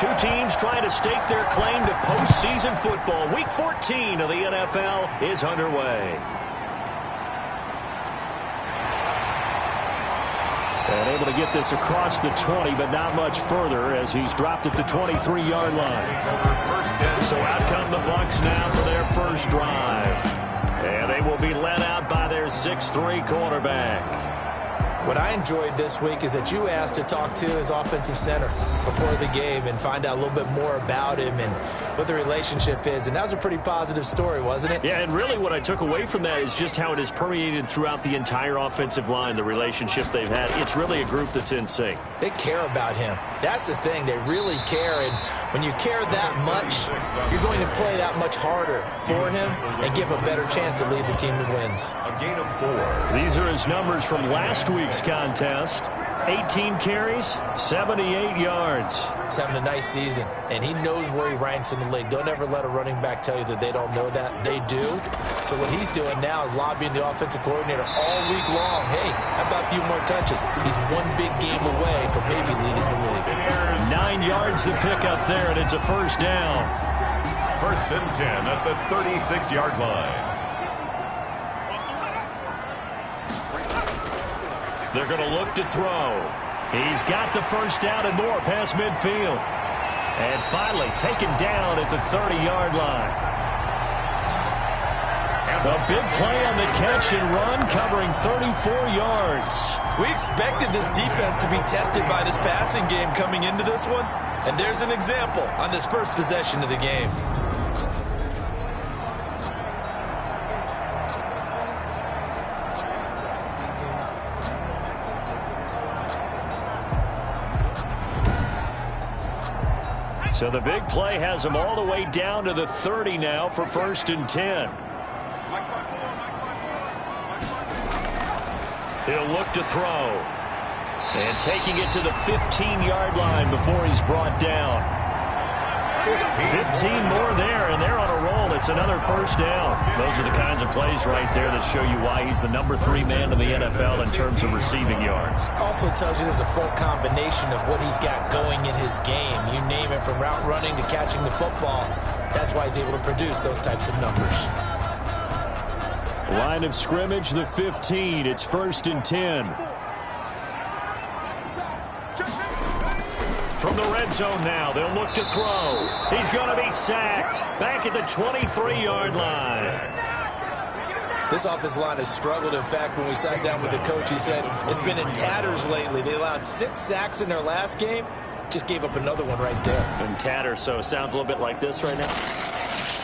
Two teams trying to stake their claim to postseason football. Week 14 of the NFL is underway. And able to get this across the 20, but not much further as he's dropped at the 23-yard line. So out come the Bucs now for their first drive. And they will be led out by their 6'3" quarterback. What I enjoyed this week is that you asked to talk to his offensive center before the game and find out a little bit more about him and what the relationship is. And that was a pretty positive story, wasn't it? Yeah, and really what I took away from that is just how it has permeated throughout the entire offensive line, the relationship they've had. It's really a group that's in sync. They care about him. That's the thing. They really care. And when you care that much, you're going to play that much harder for him and give him a better chance to lead the team to wins. A gain of 4. These are his numbers from last week's contest. 18 carries, 78 yards. He's having a nice season, and he knows where he ranks in the league. Don't ever let a running back tell you that they don't know that. They do. So what he's doing now is lobbying the offensive coordinator all week long. Hey, how about a few more touches? He's one big game away from maybe leading the league. 9 yards to pick up there, and it's a first down. First and 10 at the 36-yard line. They're going to look to throw. He's got the first down and more past midfield. And finally taken down at the 30-yard line. A big play on the catch and run, covering 34 yards. We expected this defense to be tested by this passing game coming into this one. And there's an example on this first possession of the game. So the big play has him all the way down to the 30 now for first and 10. He'll look to throw. And taking it to the 15-yard line before he's brought down. 15 more there, and they're on a roll. It's another first down. Those are the kinds of plays right there that show you why he's the number 3 man in the NFL in terms of receiving yards. Also tells you there's a full combination of what he's got going in his game. You name it, from route running to catching the football. That's why he's able to produce those types of numbers. Line of scrimmage, the 15. It's first and 10. From the red zone now, they'll look to throw. He's going to be sacked. Back at the 23-yard line. This offensive line has struggled. In fact, when we sat down with the coach, he said it's been in tatters lately. They allowed 6 sacks in their last game. Just gave up another one right there. In tatters, so it sounds a little bit like this right now.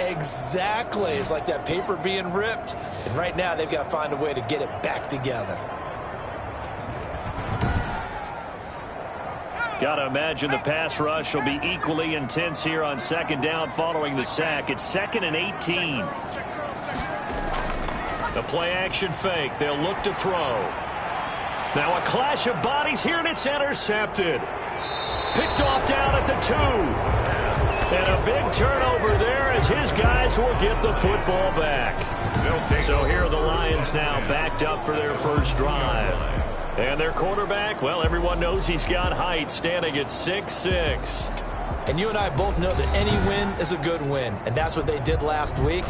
Exactly. It's like that paper being ripped. And right now, they've got to find a way to get it back together. Got to imagine the pass rush will be equally intense here on second down following the sack. It's 2nd and 18. The play action fake. They'll look to throw. Now a clash of bodies here, and it's intercepted. Picked off down at the 2. And a big turnover there as his guys will get the football back. So here are the Lions now backed up for their first drive. And their quarterback, well, everyone knows he's got height, standing at 6'6". And you and I both know that any win is a good win, and that's what they did last week.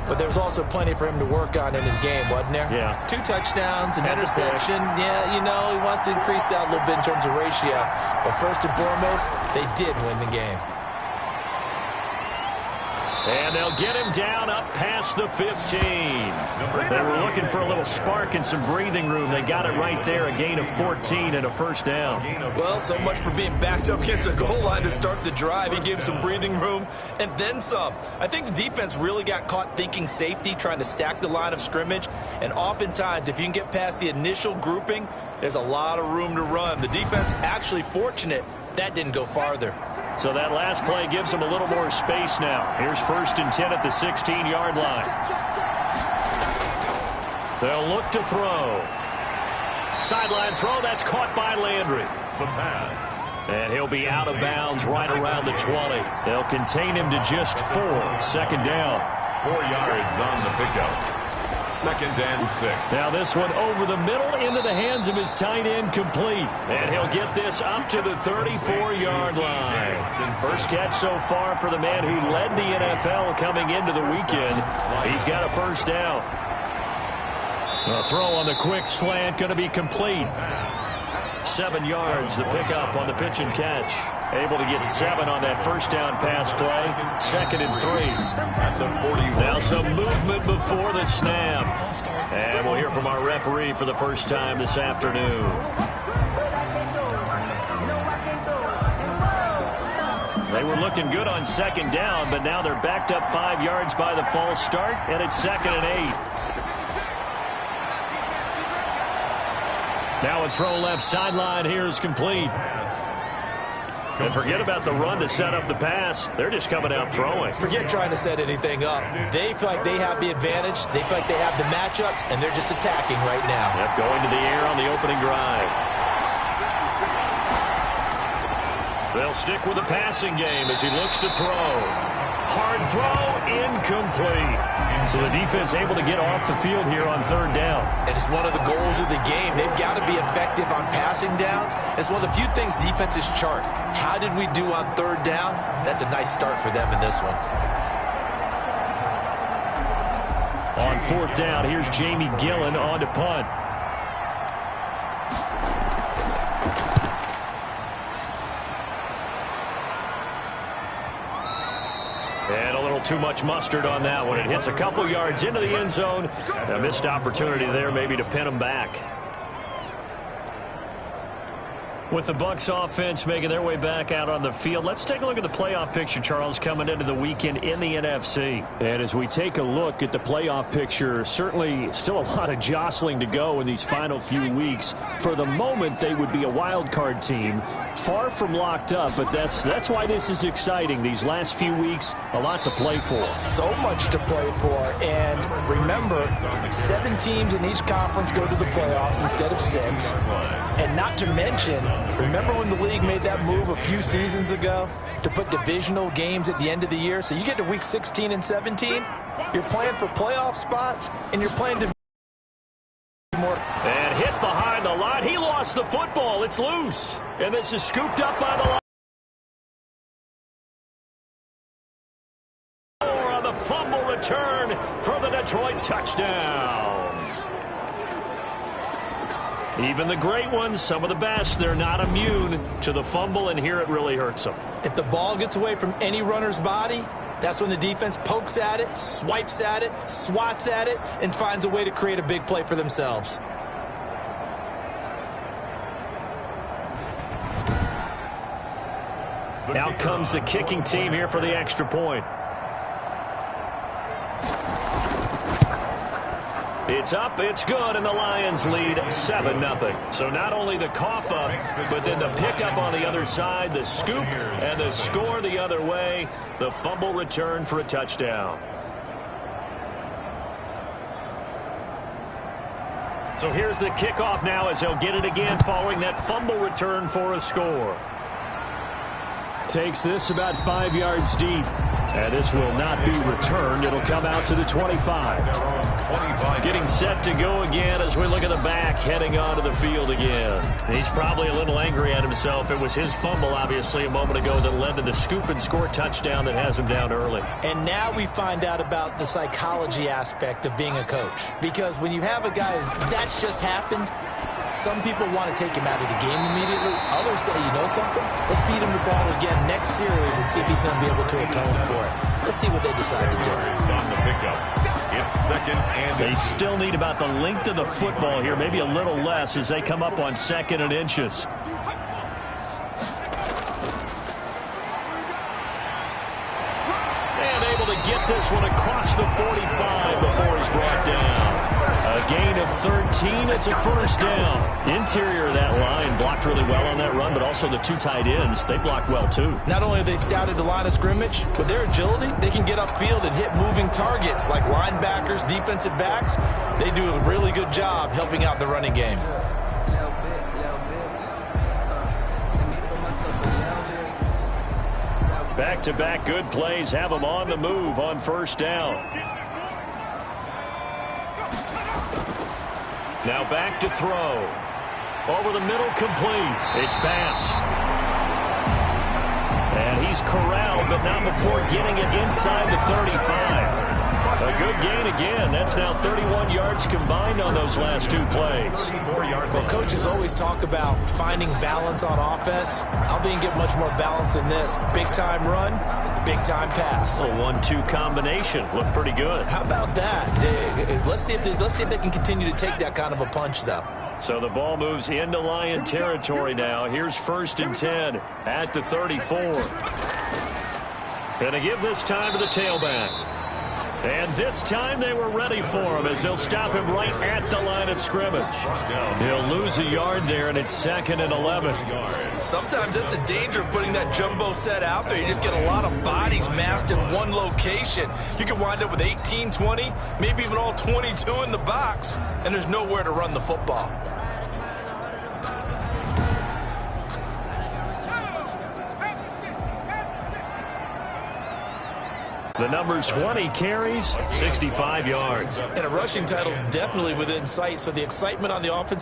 But there's also plenty for him to work on in his game, wasn't there? Yeah. 2 touchdowns, an interception. Yeah, you know, he wants to increase that a little bit in terms of ratio. But first and foremost, they did win the game. And they'll get him down up past the 15. They were looking for a little spark and some breathing room. They got it right there, a gain of 14 and a first down. Well, so much for being backed up against the goal line to start the drive. He gave some breathing room and then some. I think the defense really got caught thinking safety, trying to stack the line of scrimmage. And oftentimes, if you can get past the initial grouping, there's a lot of room to run. The defense actually fortunate that didn't go farther. So that last play gives them a little more space now. Here's first and 10 at the 16-yard line. They'll look to throw. Sideline throw, that's caught by Landry. The pass. And he'll be out of bounds right around the 20. They'll contain him to just 4. Second down. 4 yards on the pickup. 2nd and 6. Now this one over the middle into the hands of his tight end, complete. And he'll get this up to the 34-yard line. First catch so far for the man who led the NFL coming into the weekend. He's got a first down. A throw on the quick slant going to be complete. 7 yards, the pickup on the pitch and catch. Able to get 7 on that first down pass play. 2nd and 3. Now some movement before the snap. And we'll hear from our referee for the first time this afternoon. They were looking good on 2nd down, but now they're backed up 5 yards by the false start, and it's 2nd and 8. Now a throw left sideline here is complete. And forget about the run to set up the pass. They're just coming out throwing. Forget trying to set anything up. They feel like they have the advantage. They feel like they have the matchups, and they're just attacking right now. Yep, going to the air on the opening drive. They'll stick with the passing game as he looks to throw. Hard throw, incomplete. So the defense able to get off the field here on 3rd down. And it's one of the goals of the game. They've got to be effective on passing downs. It's one of the few things defenses chart. How did we do on 3rd down? That's a nice start for them in this one. On 4th down, here's Jamie Gillen on to punt. And a little too much mustard on that one. It hits a couple yards into the end zone. A missed opportunity there maybe to pin them back. With the Bucs offense making their way back out on the field, let's take a look at the playoff picture, Charles, coming into the weekend in the NFC. And as we take a look at the playoff picture, certainly still a lot of jostling to go in these final few weeks. For the moment, they would be a wild card team, far from locked up, but that's why this is exciting. These last few weeks, a lot to play for. So much to play for, and remember, 7 teams in each conference go to the playoffs instead of 6, and not to mention, remember when the league made that move a few seasons ago to put divisional games at the end of the year? So you get to week 16 and 17, you're playing for playoff spots, and you're playing to more. And hit behind the line. He lost the football. It's loose. And this is scooped up by the line. On the fumble return for the Detroit touchdown. Even the great ones, some of the best, they're not immune to the fumble, and here it really hurts them. If the ball gets away from any runner's body, that's when the defense pokes at it, swipes at it, swats at it, and finds a way to create a big play for themselves. Out comes the kicking team here for the extra point. It's up, it's good, and the Lions lead 7-0. So not only the cough up, but then the pickup on the other side, the scoop, and the score the other way, the fumble return for a touchdown. So here's the kickoff now as he'll get it again following that fumble return for a score. Takes this about 5 yards deep. And this will not be returned. It'll come out to the 25. Getting set to go again as we look at the back, heading onto the field again. He's probably a little angry at himself. It was his fumble, obviously, a moment ago that led to the scoop and score touchdown that has him down early. And now we find out about the psychology aspect of being a coach. Because when you have a guy that's just happened, some people want to take him out of the game immediately. Others say, you know something? Let's feed him the ball again next series and see if he's going to be able to atone for it. Let's see what they decide to do. On the pickup. It's 2nd and They still need about the length of the football here, maybe a little less as they come up on 2nd and inches. And able to get this one across the 45 before he's brought down. A gain of 13. It's a first down. Interior of that line blocked really well on that run, but also the 2 tight ends, they blocked well too. Not only have they scouted the line of scrimmage, with their agility, they can get upfield and hit moving targets like linebackers, defensive backs. They do a really good job helping out the running game. Back-to-back good plays have them on the move on first down. Now back to throw. Over the middle, complete. It's Bass. And he's corralled, but not before getting it inside the 35. A good gain again. That's now 31 yards combined on those last two plays. Well, coaches always talk about finding balance on offense. I don't think you get much more balance than this. Big-time run, big-time pass. A 1-2 combination. Looked pretty good. How about that? Let's see if they can continue to take that kind of a punch, though. So the ball moves into Lion territory now. Here's 1st and 10 at the 34. And to give this time to the tailback. And this time they were ready for him as they'll stop him right at the line of scrimmage. He'll lose a yard there, and it's 2nd and 11. Sometimes that's the danger of putting that jumbo set out there. You just get a lot of bodies massed in one location. You can wind up with 18, 20, maybe even all 22 in the box, and there's nowhere to run the football. The number 20 carries, 65 yards. And a rushing title is definitely within sight, so the excitement on the offensive